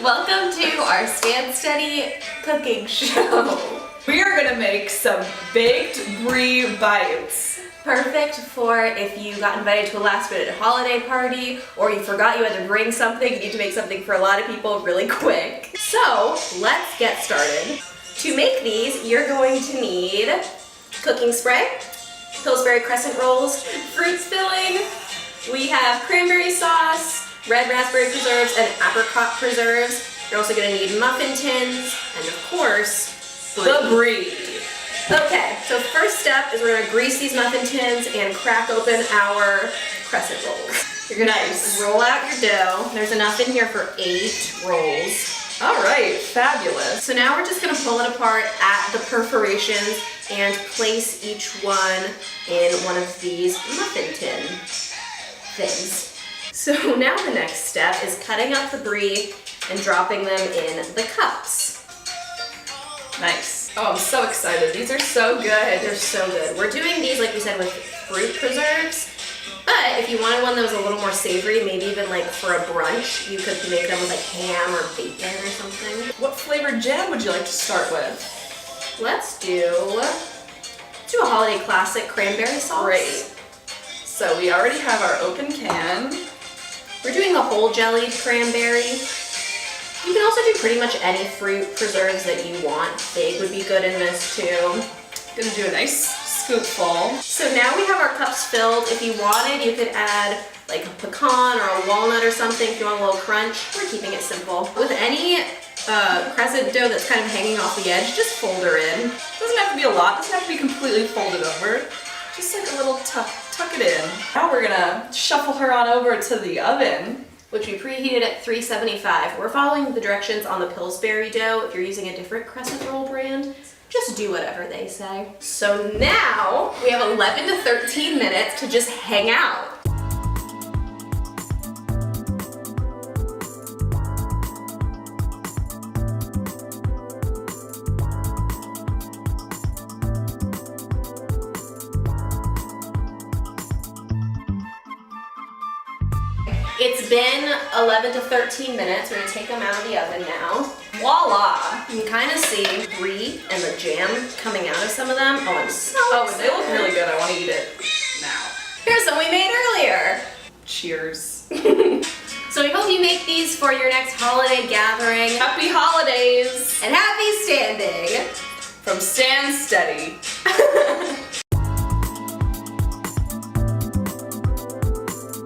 Welcome to our Stand Steady cooking show. We are gonna make some Baked Brie Bites. Perfect for if you got invited to a last minute holiday party or you forgot you had to bring something, you need to make something for a lot of people really quick. So let's get started. To make these, you're going to need cooking spray, Pillsbury crescent rolls, fruit filling, we have cranberry sauce, red raspberry preserves, and apricot preserves. You're also going to need muffin tins, and of course, The brie. Okay, so first step is we're going to grease these muffin tins and crack open our crescent rolls. You're going to roll out your dough. There's enough in here for 8 rolls. All right, fabulous. So now we're just going to pull it apart at the perforations and place each one in one of these muffin tin things. So now the next step is cutting up the brie and dropping them in the cups. Nice. Oh, I'm so excited. These are so good. They're so good. We're doing these, like we said, with fruit preserves. But if you wanted one that was a little more savory, maybe even like for a brunch, you could make them with like ham or bacon or something. What flavored jam would you like to start with? Let's do a holiday classic, cranberry sauce. Great. So we already have our open can. We're doing a whole jellied cranberry. You can also do pretty much any fruit preserves that you want. Fig would be good in this too. Gonna do a nice scoopful. So now we have our cups filled. If you wanted, you could add like a pecan or a walnut or something if you want a little crunch. We're keeping it simple. With any crescent dough that's kind of hanging off the edge, just fold her in. Doesn't have to be a lot. Doesn't have to be completely folded over. Just like a little tuck it in. Now we're gonna shuffle her on over to the oven, which we preheated at 375. We're following the directions on the Pillsbury dough. If you're using a different crescent roll brand, just do whatever they say. So now we have 11 to 13 minutes to just hang out. It's been 11 to 13 minutes. We're gonna take them out of the oven now. voila! You can kind of see brie and the jam coming out of some of them. Oh, I'm so excited. They look really good. I want to eat it now. Here's some we made earlier. Cheers. So we hope you make these for your next holiday gathering. Happy holidays! And happy standing. From Stand Steady.